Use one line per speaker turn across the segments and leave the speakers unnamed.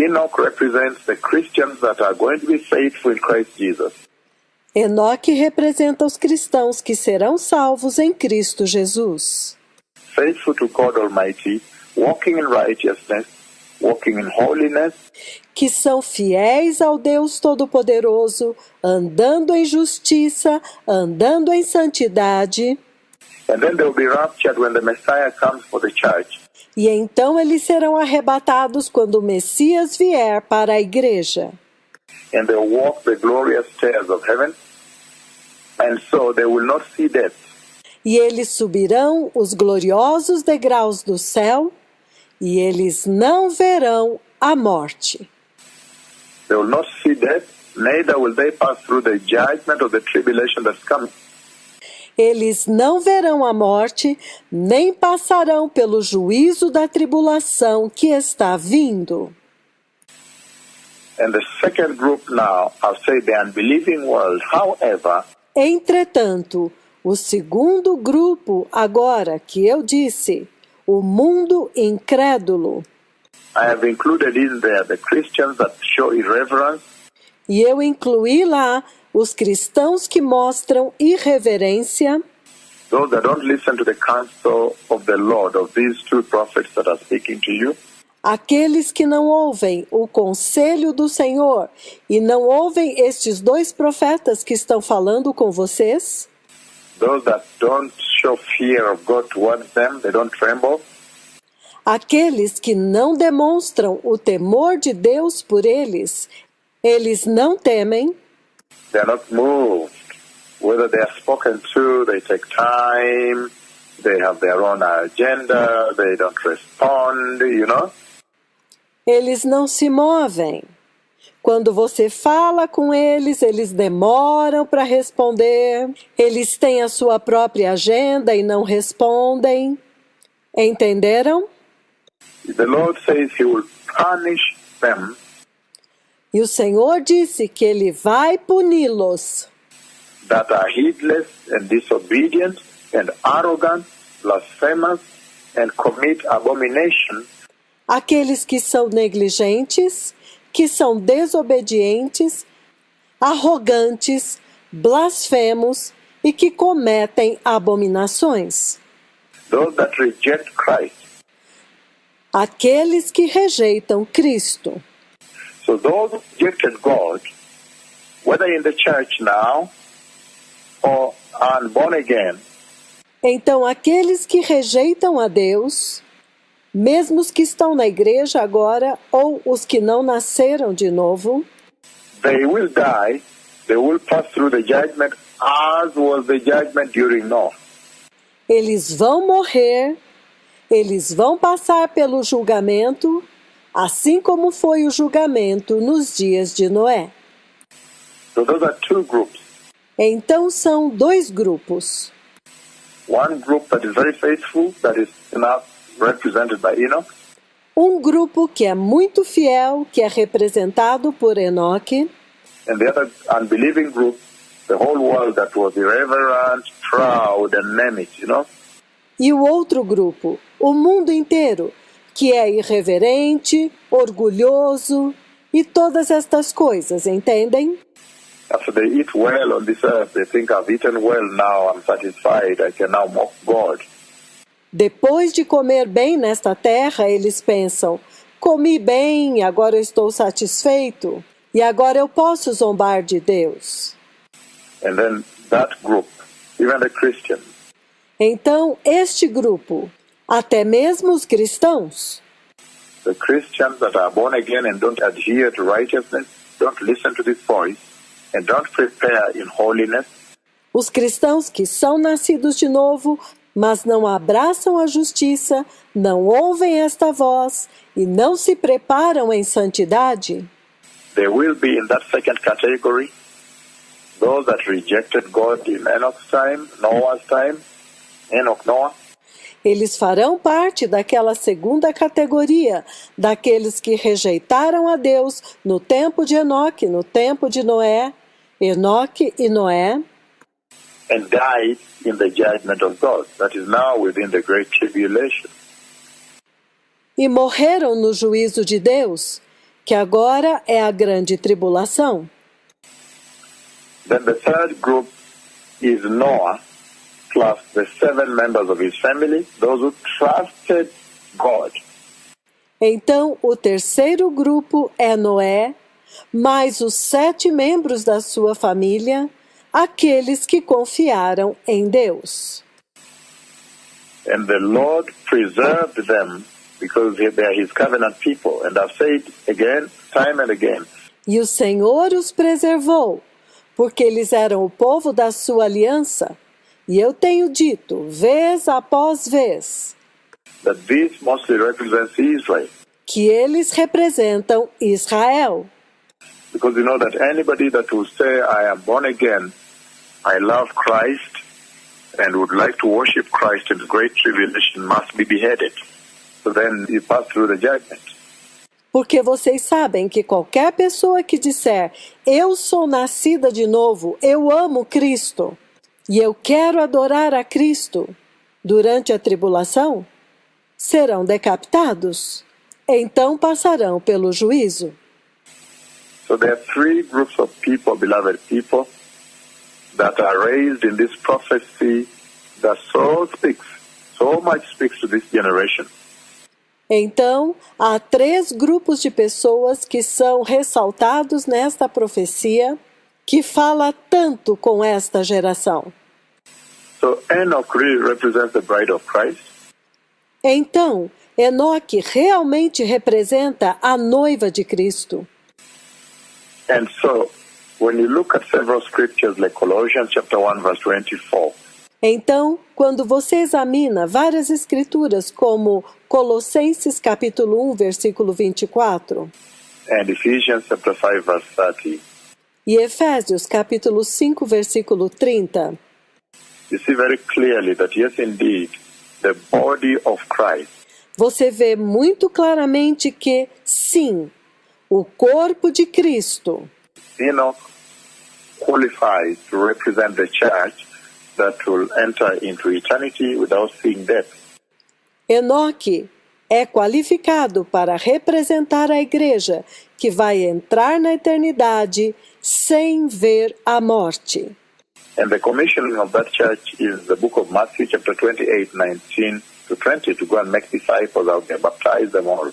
Enoch represents the Christians that are going to be faithful in Christ Jesus.
Enoque representa os cristãos que serão salvos em Cristo Jesus.
Faithful to God Almighty, walking in righteousness, walking in holiness,
Que são fiéis ao Deus Todo-Poderoso, andando em justiça, andando em santidade.
and then they will be raptured when the Messiah comes for the church.
E então eles serão arrebatados quando o Messias vier para a igreja.
And they will walk the glorious stairs of heaven, and so they will not see death.
E eles subirão os gloriosos degraus do céu, e eles não verão a morte.
They will not see death, neither will they pass through the judgment of the tribulation that's coming.
Eles não verão a morte, nem passarão pelo juízo da tribulação que está vindo.
And the second group now, I've said the unbelieving world. However,
Entretanto, o segundo grupo, agora que eu disse, o mundo incrédulo,
I have included in there the Christians that show irreverence,
e eu incluí lá os cristãos que mostram irreverência,
those that don't listen to the counsel of the Lord, of these two prophets that are speaking to you,
aqueles que não ouvem o conselho do Senhor e não ouvem estes dois profetas que estão falando com vocês,
those that don't show fear of God towards them, they don't tremble,
aqueles que não demonstram o temor de Deus por eles, eles não temem,
they are not moved. Whether they are spoken to, they take time, they have their own agenda, they don't respond, you know.
eles não se movem. Quando você fala com eles, eles demoram para responder, eles têm a sua própria agenda e não respondem. Entenderam?
The Lord says He will punish them
E o Senhor disse que Ele vai puni-los,
that are heedless and disobedient and arrogant, blasphemous, and commit abomination,
aqueles que são negligentes, que são desobedientes, arrogantes, blasfemos e que cometem abominações.
those that reject Christ.
Aqueles que rejeitam Cristo.
So those who rejected God, whether in the church now or are born again,
Então, aqueles que rejeitam a Deus, mesmo os que estão na igreja agora ou os que não nasceram de novo,
they will die, they will pass through the judgment as was the judgment during Noah.
eles vão morrer, eles vão passar pelo julgamento, assim como foi o julgamento nos dias de Noé.
So those are two groups.
Então, são dois grupos.
One group that is very faithful, that is now represented by Enoch,
Um grupo que é muito fiel, que é representado por Enoque,
and the other unbelieving group, the whole world that was irreverent, proud, and name it, you know.
e o outro grupo, o mundo inteiro, que é irreverente, orgulhoso e todas estas coisas, entendem?
After they eat well on this earth, they think I've eaten well now, I'm satisfied, I can now mock God.
Depois de comer bem nesta terra, eles pensam, comi bem, agora eu estou satisfeito, e agora eu posso zombar de Deus.
And then that group, even the Christians,
Então, este grupo, até mesmo os cristãos,
the Christians that are born again and don't adhere to righteousness, don't listen to this voice, and don't prepare in holiness,
os cristãos que são nascidos de novo, mas não abraçam a justiça, não ouvem esta voz e não se preparam em santidade,
they will be in that second category, those that rejected God in Enoch's time, Noah's time, Enoch, Noah,
eles farão parte daquela segunda categoria, daqueles que rejeitaram a Deus no tempo de Enoque, no tempo de Noé, Enoque e Noé,
and died in the judgment of God, that is now within the great tribulation.
e morreram no juízo de Deus, que agora é a grande tribulação.
Then the third group is Noah, plus the 7 members of his family, those who trusted God.
Então, o terceiro grupo é Noé, mais os 7 membros da sua família, aqueles que confiaram em Deus.
And the Lord preserved them because they are his covenant people. And I've said again, time and again,
E o Senhor os preservou, porque eles eram o povo da sua aliança. E eu tenho dito, vez após vez,
that this mostly represents Israel.
que eles representam Israel.
Because you know that anybody that will say, I am born again, I love Christ, and would like to worship Christ in the great tribulation must be beheaded. So then you pass through the judgment.
Porque vocês sabem que qualquer pessoa que disser, eu sou nascida de novo, eu amo Cristo, e eu quero adorar a Cristo, durante a tribulação, serão decapitados. Então passarão pelo juízo.
So there are 3 groups of people, beloved people, that are raised in this prophecy that so much speaks to this generation.
Então, há 3 grupos de pessoas que são ressaltados nesta profecia, que fala tanto com esta geração.
So Enoch really represents the bride of Christ.
Então, Enoque realmente representa a noiva de Cristo.
And so, when you look at several scriptures like Colossians chapter 1 verse 24,
Então, quando você examina várias escrituras como Colossenses capítulo 1, versículo 24,
and Ephesians chapter 5 verse 30,
e Efésios capítulo 5, versículo 30,
you see very clearly that yes, indeed, the body of Christ
você vê muito claramente que, sim, o corpo de Cristo,
Enoch qualifies to represent the church that will enter into eternity without seeing death.
Enoque é qualificado para representar a igreja que vai entrar na eternidade sem ver a morte.
And the commissioning of that church is the book of Matthew chapter 28, 19 to 20, to go and make disciples out there, baptize them all.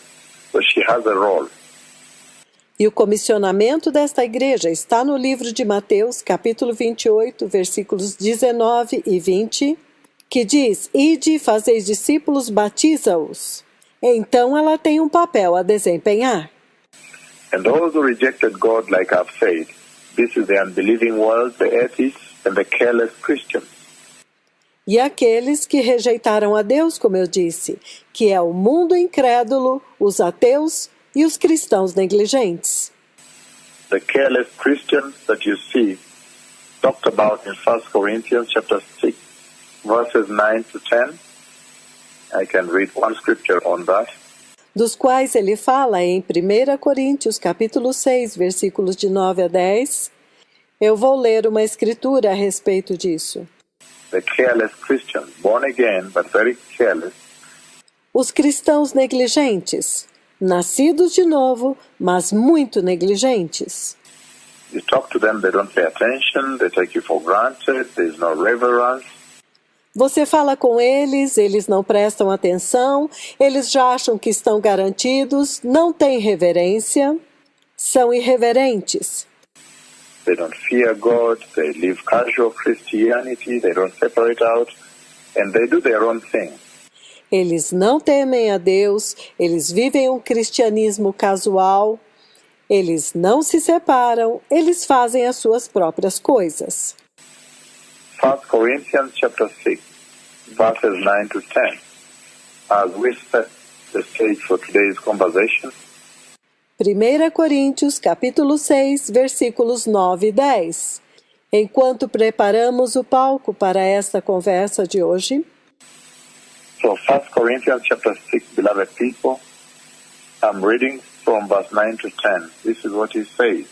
So she has a role.
E o comissionamento desta igreja está no livro de Mateus, capítulo 28, versículos 19 e 20, que diz, ide, fazeis discípulos, batiza-os. Então ela tem um papel a desempenhar.
And those who rejected God, like I've said, this is the unbelieving world, the atheists, and the careless Christians.
E aqueles que rejeitaram a Deus, como eu disse, que é o mundo incrédulo, os ateus e os cristãos negligentes.
The careless Christians that you see talked about in 1 Corinthians chapter 6, verses 9 to 10. I can read one scripture on that.
Dos quais ele fala em 1 Coríntios, capítulo 6, versículos de 9 a 10. Eu vou ler uma escritura a respeito disso.
The careless Christians, born again, but very careless,
Os cristãos negligentes, nascidos de novo, mas muito negligentes.
you talk to them, they don't pay attention, they take you for granted, there's no reverence.
Você fala com eles, eles não prestam atenção, eles já acham que estão garantidos, não têm reverência, são irreverentes.
They don't fear God, they live casual Christianity, they don't separate out, and they do their own thing.
Eles não temem a Deus, eles vivem um cristianismo casual, eles não se separam, eles fazem as suas próprias coisas.
1 Corinthians chapter 6, verses 9 to 10. As we set the stage for today's conversation,
1 Coríntios, capítulo 6, versículos 9 e 10. Enquanto preparamos o palco para esta conversa de hoje,
so 1 Corinthians chapter 6, beloved people, I'm reading from verse 9 to 10. This is what he says.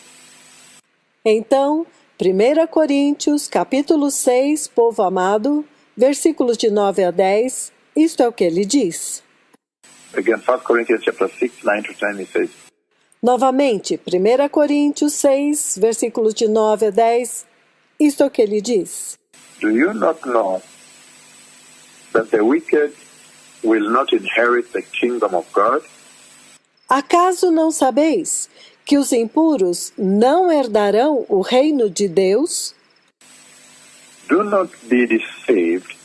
então, 1 Coríntios, capítulo 6, povo amado, versículos de 9 a 10, isto é o que ele diz.
Again, 1 Corinthians chapter 6, 9 to 10, he says,
Novamente, 1 Coríntios 6, versículos de 9 a 10, isto é o que ele diz.
Do you not know that the wicked will not inherit the kingdom of God?
Acaso não sabeis que os impuros não herdarão o reino de Deus?
Do not be deceived,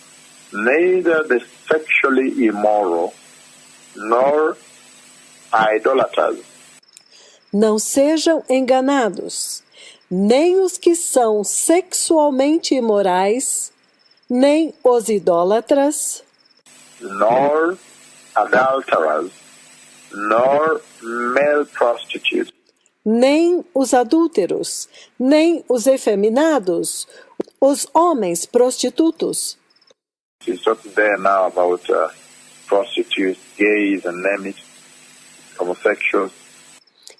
neither the sexually immoral, nor idolaters,
Não sejam enganados, nem os que são sexualmente imorais, nem os idólatras,
nor adulterers, nor male prostitutes,
nem os adúlteros, nem os efeminados, os homens prostitutos.
He's talking there now about prostitutes, gays, and name it, homosexuals.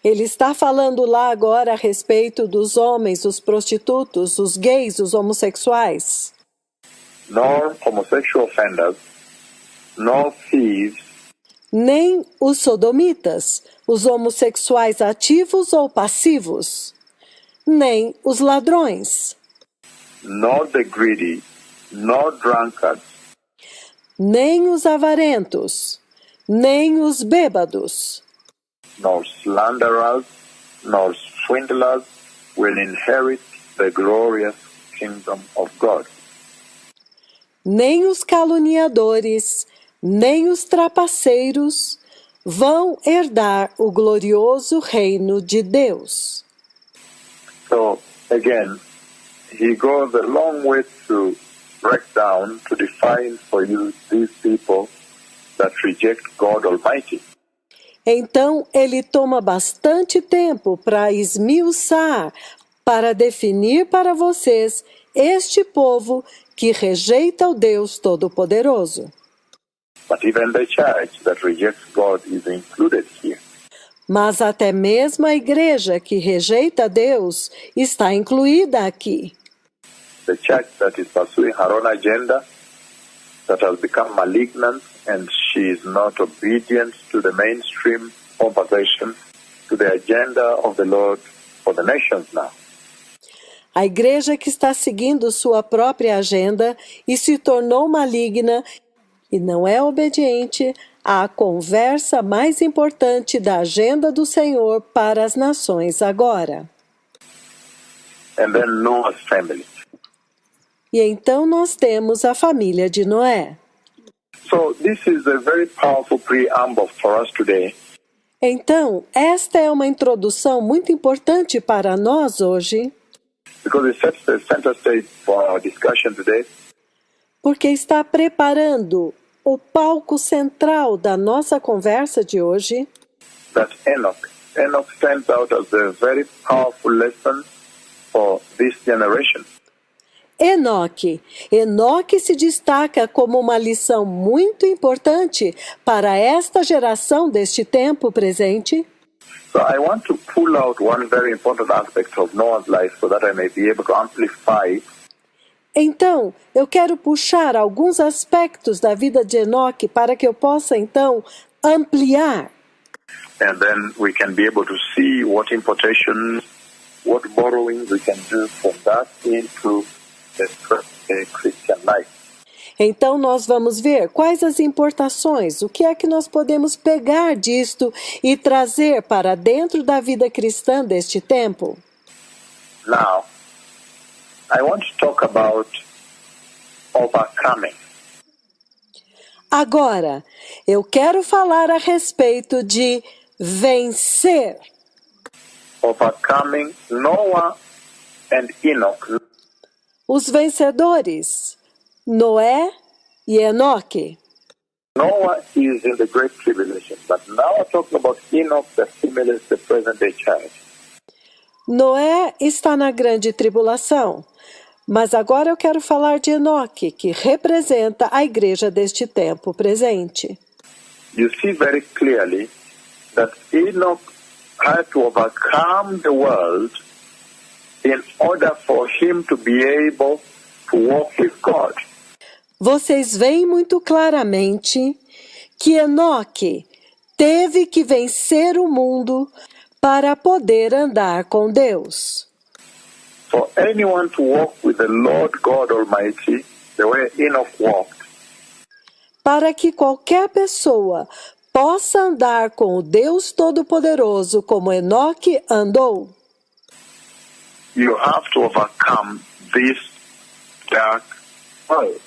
Ele está falando lá agora a respeito dos homens, os prostitutos, os gays, os homossexuais.
Nor homosexual offenders, nor thieves,
Nem os sodomitas, os homossexuais ativos ou passivos. Nem os ladrões.
nor the greedy, nor drunkards,
Nem os avarentos. Nem os bêbados.
nor slanderers, nor swindlers will inherit the glorious kingdom of God.
Nem os caluniadores, nem os trapaceiros vão herdar o glorioso reino de Deus.
So, again, he goes a long way to break down, to define for you these people that reject God Almighty.
Então, ele toma bastante tempo para esmiuçar, para definir para vocês este povo que rejeita o Deus Todo-Poderoso.
But even the church that rejects God is included here.
Mas até mesmo a igreja que rejeita Deus está incluída aqui.
The church that is pursuing her own agenda, that has become malignant, and she is not obedient to the mainstream conversation, to the agenda of the Lord for the nations now.
A igreja que está seguindo sua própria agenda e se tornou maligna e não é obediente à conversa mais importante da agenda do Senhor para as nações agora.
And then Noah's family.
E então nós temos a família de Noé.
So this is a very powerful preamble for us today.
Então, esta é uma introdução muito importante para nós hoje,
Because it sets the center stage for our discussion today.
porque está preparando o palco central da nossa conversa de hoje,
That Enoch stands out as a very powerful lesson for this generation.
Enoque. Enoque se destaca como uma lição muito importante para esta geração deste tempo presente.
So I want to pull out one very important aspect of Noah's life so that I may be able to amplify
Então, eu quero puxar alguns aspectos da vida de Enoque para que eu possa, então, ampliar.
and then we can be able to see what importations, what borrowings we can do from that into the Christian life.
Então, nós vamos ver quais as importações, o que é que nós podemos pegar disto e trazer para dentro da vida cristã deste tempo.
Now, I want to talk about overcoming.
Agora, eu quero falar a respeito de vencer.
Overcoming Noah and Enoch.
Os vencedores, Noé e Enoque.
Noah is in the great tribulation, but now I'm talking about Enoch that simulates the present day church.
Noé está na grande tribulação, mas agora eu quero falar de Enoque, que representa a igreja deste tempo presente.
You see very clearly that Enoch had to overcome the world in order for him to be able to walk with God.
Vocês veem muito claramente que Enoque teve que vencer o mundo para poder andar com Deus.
For anyone to walk with the Lord God Almighty the way Enoch walked,
Para que qualquer pessoa possa andar com o Deus Todo-Poderoso como Enoque andou,
you have to overcome this dark world.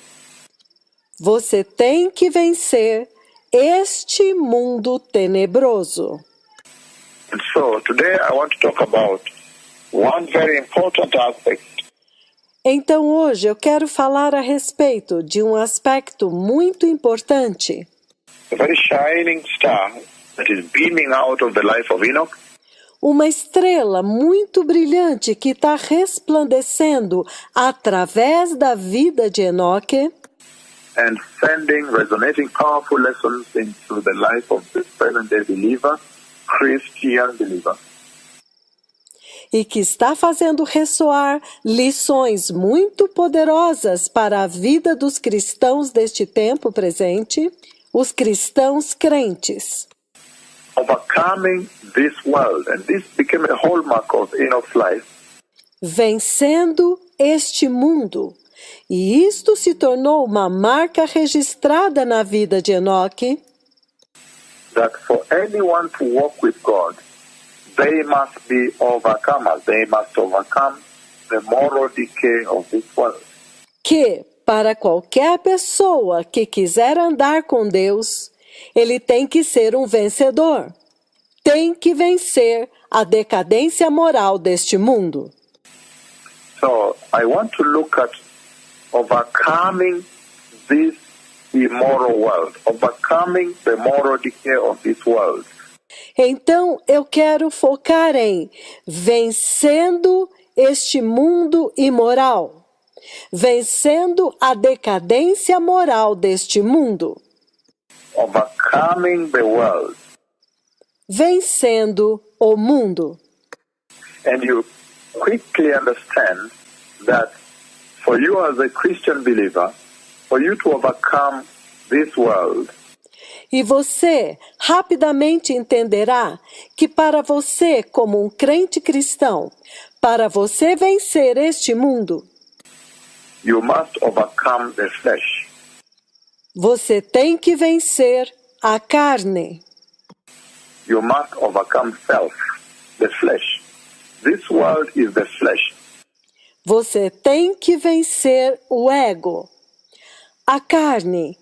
você tem que vencer este mundo tenebroso.
And so today I want to talk about one very important aspect
Então hoje eu quero falar a respeito de um aspecto muito importante,
a very shining star that is beaming out of the life of Enoch,
uma estrela muito brilhante que está resplandecendo através da vida de Enoque
and sending resonating powerful lessons into the life of the present-day believer, Christian believer.
e que está fazendo ressoar lições muito poderosas para a vida dos cristãos deste tempo presente, os cristãos crentes.
Overcoming this world, and this became a hallmark of Enoch's life,
Vencendo este mundo. E isto se tornou uma marca registrada na vida de Enoque,
that for anyone to walk with God, they must be overcomers. They must overcome the moral decay of this world.
que, para qualquer pessoa que quiser andar com Deus, ele tem que ser um vencedor. Tem que vencer a decadência moral deste mundo.
So I want to look at overcoming this immoral world, overcoming the moral decay of this world.
Então, eu quero focar em vencendo este mundo imoral, vencendo a decadência moral deste mundo,
Overcoming the world.
vencendo o mundo.
And you quickly understand that for you as a Christian believer, for you to overcome this world,
E você rapidamente entenderá que para você, como um crente cristão, para você vencer este mundo,
you must overcome the flesh.
você tem que vencer a carne.
You must overcome self, the flesh. This world is the flesh.
Você tem que vencer o ego, a carne.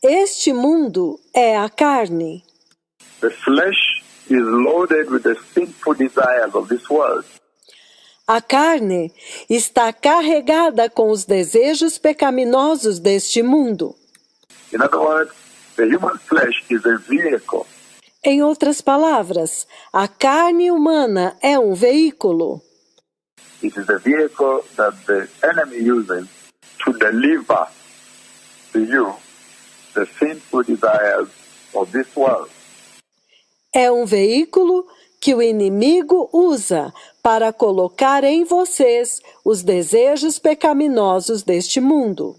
Este mundo é a carne.
The flesh is loaded with the sinful desires of this world.
A carne está carregada com os desejos pecaminosos deste mundo.
In other words, the human flesh is a vehicle.
Em outras palavras, a carne humana é um veículo.
It is a vehicle that the enemy uses to deliver to you the sinful desires of this world.
É um veículo que o inimigo usa para colocar em vocês os desejos pecaminosos deste mundo.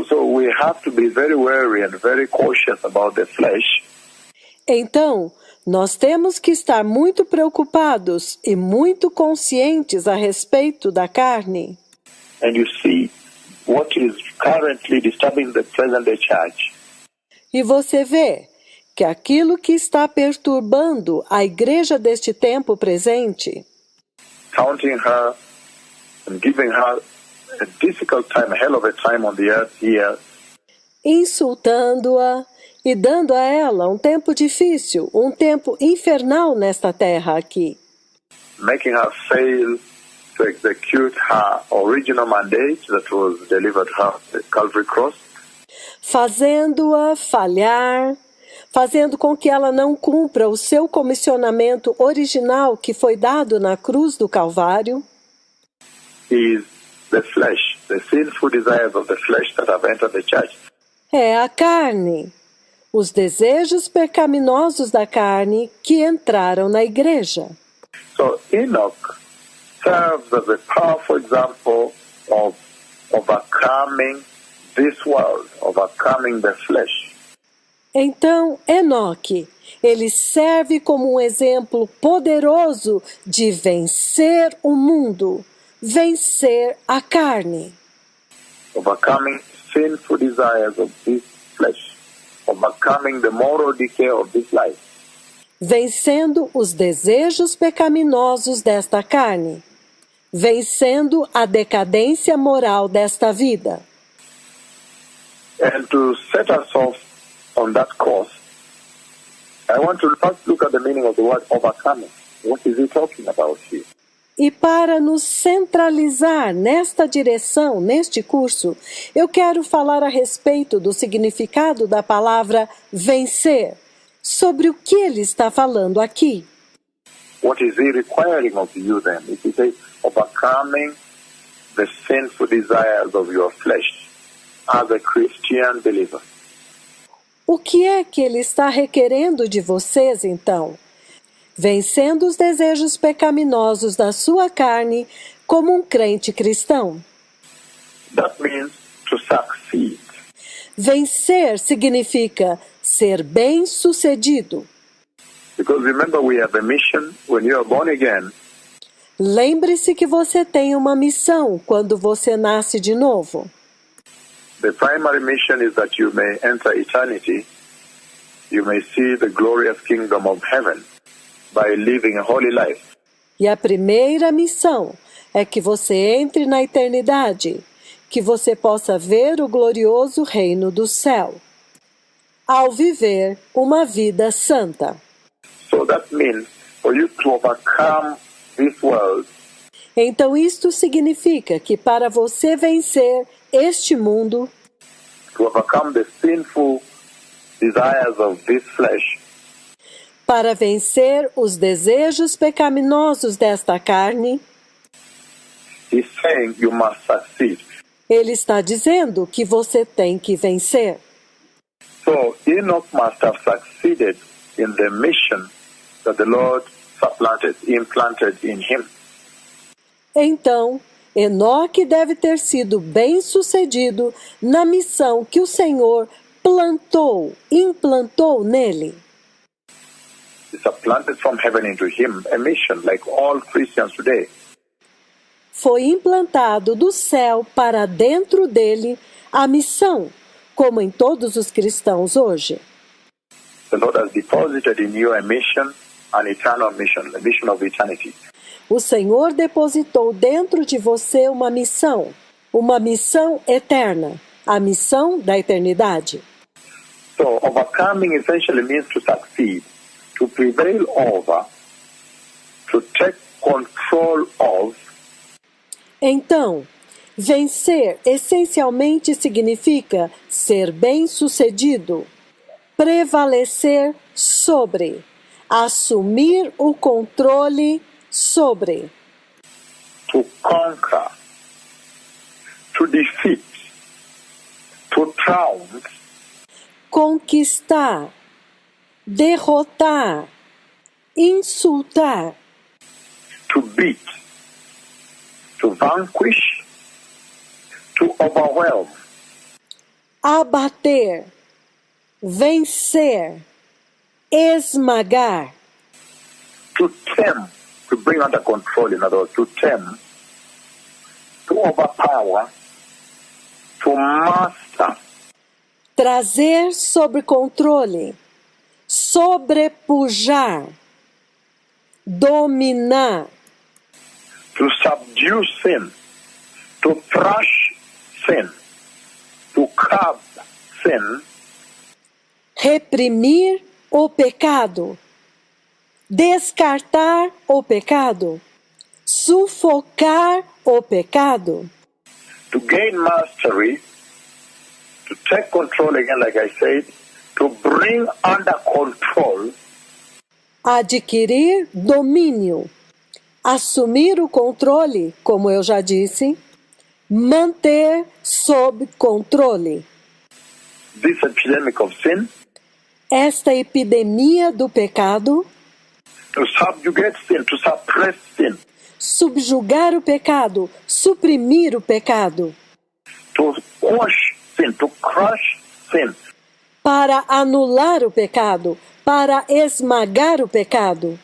So we have to be very wary and very cautious about the flesh.
Então, nós temos que estar muito preocupados e muito conscientes a respeito da carne.
And you see what is currently disturbing the present-day church
E você vê que aquilo que está perturbando a igreja deste tempo presente,
counting her and giving her a difficult time, a hell of a time on the earth here,
insultando-a e dando a ela um tempo difícil, um tempo infernal nesta terra aqui,
making her fail to execute her original mandate that was delivered to her at the Calvary Cross,
fazendo-a falhar, fazendo com que ela não cumpra o seu comissionamento original que foi dado na cruz do Calvário,
is the flesh, the sinful desires of the flesh that have entered the church.
é a carne, os desejos pecaminosos da carne que entraram na igreja.
So Enoch serves as a powerful example of overcoming this world, overcoming the flesh.
Então, Enoque Ele serve como um exemplo poderoso de vencer o mundo, vencer a carne.
Overcoming sinful desires of this flesh, overcoming the moral decay of this life,
Vencendo os desejos pecaminosos desta carne, vencendo a decadência moral desta vida.
and to set us off on that course, I want to first look at the meaning of the word overcoming. What is he talking about here?
E para nos centralizar nesta direção, neste curso, eu quero falar a respeito do significado da palavra vencer, sobre o que ele está falando aqui.
What is he requiring of you then? If he says overcoming the sinful desires of your flesh as a Christian believer.
O que é que ele está requerendo de vocês, então? Vencendo os desejos pecaminosos da sua carne como um crente cristão.
That means to succeed.
Vencer significa ser bem-sucedido.
Because remember, we have a mission when you are born again.
Lembre-se que você tem uma missão quando você nasce de novo.
The primary mission is that you may enter eternity. You may see the glorious kingdom of heaven by living a holy life.
E a primeira missão é que você entre na eternidade, que você possa ver o glorioso reino do céu, ao viver uma vida santa.
So that means for you to overcome this world,
Então isto significa que para você vencer este mundo,
to overcome the sinful desires of this flesh,
para vencer os desejos pecaminosos desta carne,
he's saying you must succeed.
ele está dizendo que você tem que vencer.
So Enoch must have succeeded in the mission that the Lord implanted in him.
Então, Enoque deve ter sido bem-sucedido na missão que o Senhor implantou nele.
It's planted from heaven into him, a mission like all Christians today.
Foi implantado do céu para dentro dele a missão, como em todos os cristãos hoje.
The Lord has deposited in you a mission, an eternal mission, a mission of eternity.
O Senhor depositou dentro de você uma missão eterna, a missão da eternidade.
So overcoming essentially means to succeed, to prevail over, to take control of.
Então, vencer essencialmente significa ser bem-sucedido, prevalecer sobre, assumir o controle sobre,
To conquer, to defeat, to triumph,
conquistar, derrotar, insultar,
to beat, to vanquish, to overwhelm,
abater, vencer, esmagar,
to tame, to bring under control, in other words, to tame, to overpower, to master,
trazer sob controle, sobrepujar, dominar,
to subdue sin, to thrash sin, to curb sin,
reprimir o pecado, descartar o pecado, sufocar o pecado,
to gain mastery, to take control again, like I said, to bring under control,
adquirir domínio, assumir o controle, como eu já disse, manter sob controle.
this epidemic of sin,
Esta epidemia do pecado,
to subjugate sin, to suppress sin,
subjugar o pecado, suprimir o pecado,
to quash sin, to crush sin,
para anular o pecado, para esmagar o pecado,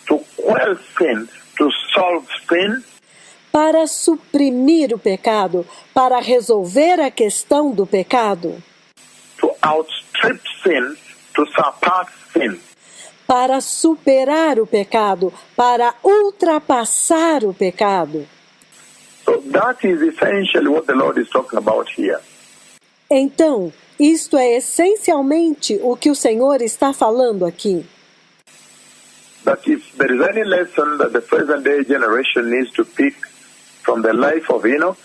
to quell sin, to solve sin,
para suprimir o pecado, para resolver a questão do pecado,
to outstrip sin, to surpass sin.
para superar o pecado, para ultrapassar o pecado.
So that is essentially what the Lord is talking about here.
Então, isto é essencialmente o que o Senhor está falando aqui.
That if there is any lesson that the present day generation needs to pick from the life of Enoch,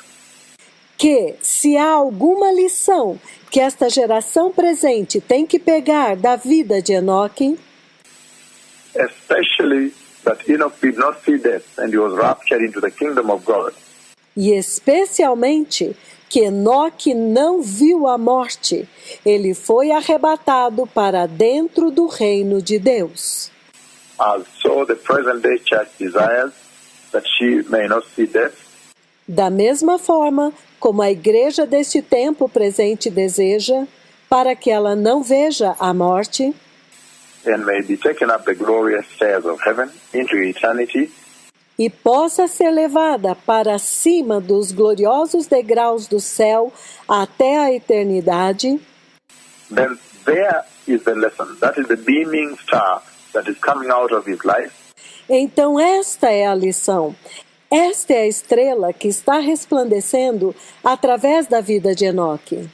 Que, se há alguma lição que esta geração presente tem que pegar da vida de Enoque,
especially that Enoch did not see death and he was raptured into the kingdom of God,
e especialmente que Enoque não viu a morte, ele foi arrebatado para dentro do reino de Deus.
as so the present day church desires that she may not see death,
Da mesma forma como a igreja deste tempo presente deseja, para que ela não veja a morte,
and may be taken up the glorious stairs of heaven into eternity,
e possa ser levada para cima dos gloriosos degraus do céu até a eternidade,
then there is the lesson. That is the beaming star that is coming out of his life.
então esta é a lição. Esta é a estrela que está resplandecendo através da vida de Enoque.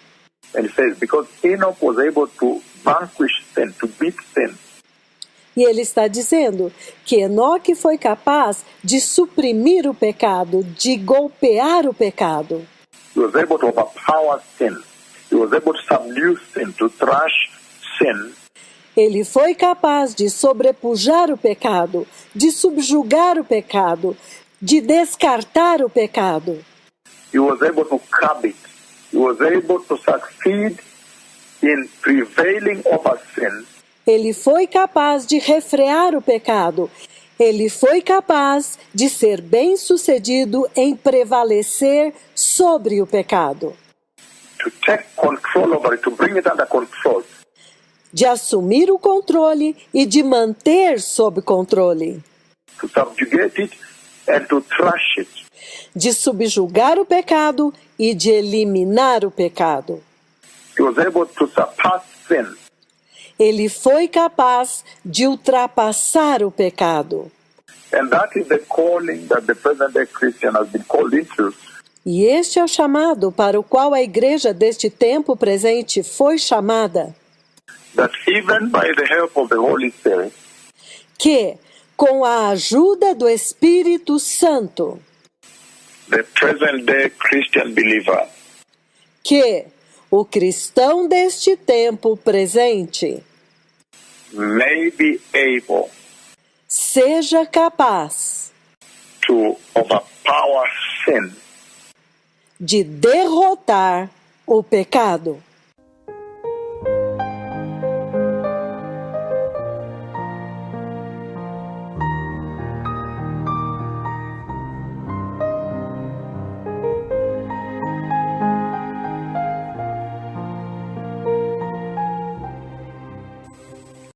And it says, because Enoch was able to vanquish sin, to beat sin,
E ele está dizendo que Enoque foi capaz de suprimir o pecado, de golpear o pecado.
he was able to overpower sin, he was able to subdue sin, to thrash sin,
Ele foi capaz de sobrepujar o pecado, de subjugar o pecado, de descartar o pecado.
he was able to curb it, he was able to succeed in prevailing over sin,
Ele foi capaz de refrear o pecado. Ele foi capaz de ser bem-sucedido em prevalecer sobre o pecado,
to take control over it, to bring it under control,
de assumir o controle e de manter sob controle,
to subjugate it and to thrash it.
de subjugar o pecado e de eliminar o pecado.
He was able to surpass sin.
Ele foi capaz de ultrapassar o pecado.
And that is the calling that the present day Christian has been called into.
E este é o chamado para o qual a igreja deste tempo presente foi chamada,
That even by the help of the Holy Spirit,
que, com a ajuda do Espírito Santo,
the present day Christian believer
que o cristão deste tempo presente
may be able
seja capaz
to overpower sin
de derrotar o pecado